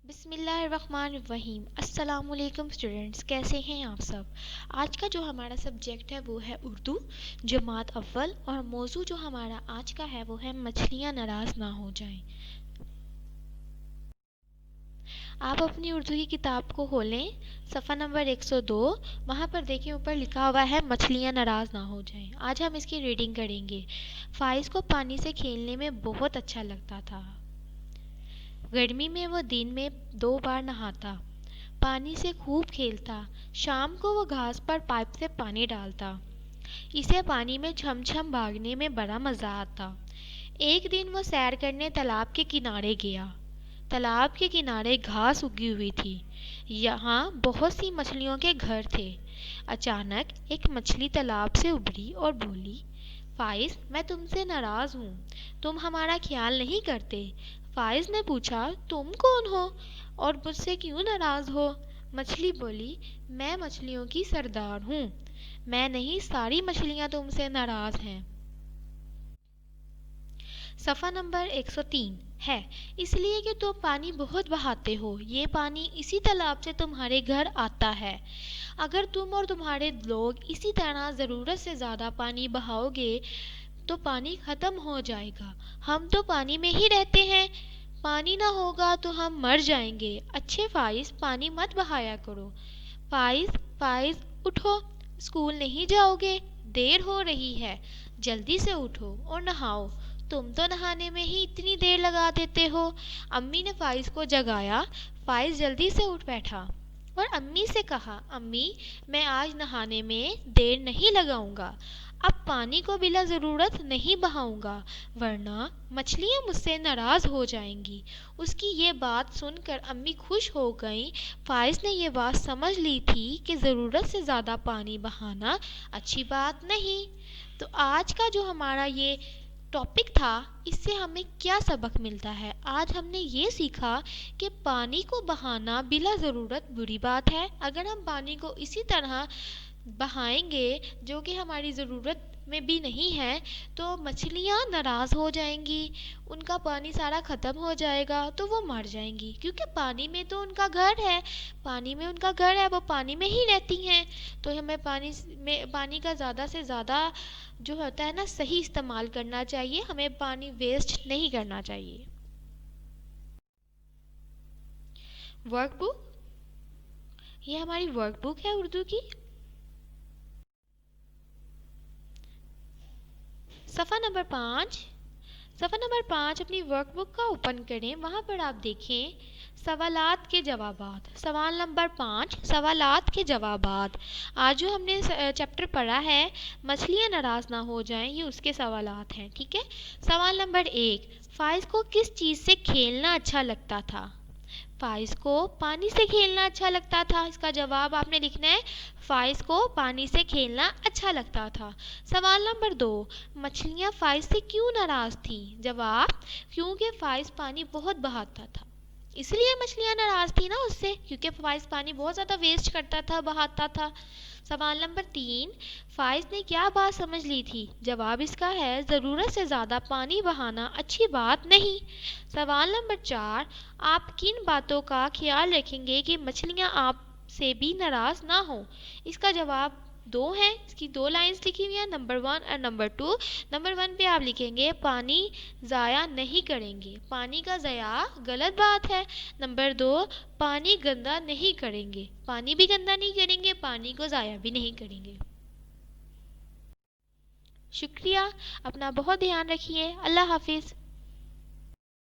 بسم اللہ الرحمن الرحیم۔ السلام علیکم اسٹوڈنٹس، کیسے ہیں آپ سب؟ آج کا جو ہمارا سبجیکٹ ہے وہ ہے اردو جماعت اول، اور موضوع جو ہمارا آج کا ہے وہ ہے مچھلیاں ناراض نہ ہو جائیں۔ آپ اپنی اردو کی کتاب کو کھولیں، صفحہ نمبر 102، وہاں پر دیکھیں اوپر لکھا ہوا ہے مچھلیاں ناراض نہ ہو جائیں۔ آج ہم اس کی ریڈنگ کریں گے۔ فائز کو پانی سے کھیلنے میں بہت اچھا لگتا تھا۔ گرمی میں وہ دن میں 2 بار نہاتا، پانی سے خوب کھیلتا۔ شام کو وہ گھاس پر پائپ سے پانی ڈالتا۔ اسے پانی میں چھم چھم بھاگنے میں بڑا مزہ آتا۔ ایک دن وہ سیر کرنے تالاب کے کنارے گیا۔ تالاب کے کنارے گھاس اگی ہوئی تھی۔ یہاں بہت سی مچھلیوں کے گھر تھے۔ اچانک ایک مچھلی تالاب سے ابھری اور بولی، فائز، میں تم سے ناراض ہوں، تم ہمارا خیال نہیں کرتے۔ فائز نے پوچھا، تم کون ہو اور مجھ سے کیوں ناراض ہو؟ مچھلی بولی، میں مچھلیوں کی سردار ہوں، میں نہیں، ساری مچھلیاں تم سے ناراض ہیں۔ صفحہ نمبر 103 ہے، اس لیے کہ تم پانی بہت بہاتے ہو، یہ پانی اسی تالاب سے تمہارے گھر آتا ہے۔ اگر تم اور تمہارے لوگ اسی طرح ضرورت سے زیادہ پانی بہاؤ گے تو پانی ختم ہو جائے گا۔ ہم تو پانی میں ہی رہتے ہیں، پانی نہ ہوگا تو ہم مر جائیں گے۔ اچھے فائز، پانی مت بہایا کرو۔ فائز اٹھو، اسکول نہیں جاؤ گے؟ دیر ہو رہی ہے، جلدی سے اٹھو اور نہاؤ، تم تو نہانے میں ہی اتنی دیر لگا دیتے ہو۔ امی نے فائز کو جگایا۔ فائز جلدی سے اٹھ بیٹھا اور امی سے کہا، امی، میں آج نہانے میں دیر نہیں لگاؤں گا، اب پانی کو بلا ضرورت نہیں بہاؤں گا، ورنہ مچھلیاں مجھ سے ناراض ہو جائیں گی۔ اس کی یہ بات سن کر امی خوش ہو گئیں۔ فائز نے یہ بات سمجھ لی تھی کہ ضرورت سے زیادہ پانی بہانا اچھی بات نہیں۔ تو آج کا جو ہمارا یہ ٹاپک تھا، اس سے ہمیں کیا سبق ملتا ہے؟ آج ہم نے یہ سیکھا کہ پانی کو بہانا بلا ضرورت بری بات ہے۔ اگر ہم پانی کو اسی طرح بہائیں گے جو کہ ہماری ضرورت میں بھی نہیں ہے تو مچھلیاں ناراض ہو جائیں گی، ان کا پانی سارا ختم ہو جائے گا تو وہ مر جائیں گی، کیونکہ پانی میں تو ان کا گھر ہے، پانی میں ان کا گھر ہے، وہ پانی میں ہی رہتی ہیں۔ تو ہمیں پانی کا زیادہ سے زیادہ جو ہوتا ہے نا صحیح استعمال کرنا چاہیے، ہمیں پانی ویسٹ نہیں کرنا چاہیے۔ ورک بک، یہ ہماری ورک بک ہے اردو کی۔ صفحہ نمبر 5 اپنی ورک بک کا اوپن کریں، وہاں پر آپ دیکھیں سوالات کے جوابات۔ سوال نمبر 5، سوالات کے جوابات۔ آج جو ہم نے چیپٹر پڑھا ہے مچھلیاں ناراض نہ ہو جائیں، یہ اس کے سوالات ہیں، ٹھیک ہے۔ سوال نمبر 1، فائز کو کس چیز سے کھیلنا اچھا لگتا تھا؟ فائز کو پانی سے کھیلنا اچھا لگتا تھا۔ اس کا جواب آپ نے لکھنا ہے، فائز کو پانی سے کھیلنا اچھا لگتا تھا۔ سوال نمبر 2، مچھلیاں فائز سے کیوں ناراض تھیں؟ جواب، کیونکہ فائز پانی بہت بہاتا تھا، اس لیے مچھلیاں ناراض تھی نا اس سے، کیونکہ فائز پانی بہت زیادہ ویسٹ کرتا تھا، بہاتا تھا۔ سوال نمبر 3، فائز نے کیا بات سمجھ لی تھی؟ جواب اس کا ہے، ضرورت سے زیادہ پانی بہانا اچھی بات نہیں۔ سوال نمبر 4، آپ کن باتوں کا خیال رکھیں گے کہ مچھلیاں آپ سے بھی ناراض نہ ہوں؟ اس کا جواب 2 ہے، اس کی 2 لائنز لکھی ہوئی ہیں، نمبر 1 اور نمبر 2۔ نمبر 1 پہ آپ لکھیں گے پانی ضائع نہیں کریں گے، پانی کا ضیاع غلط بات ہے۔ نمبر 2، پانی گندا نہیں کریں گے، پانی بھی گندا نہیں کریں گے، پانی کو ضائع بھی نہیں کریں گے۔ شکریہ، اپنا بہت دھیان رکھیے، اللہ حافظ۔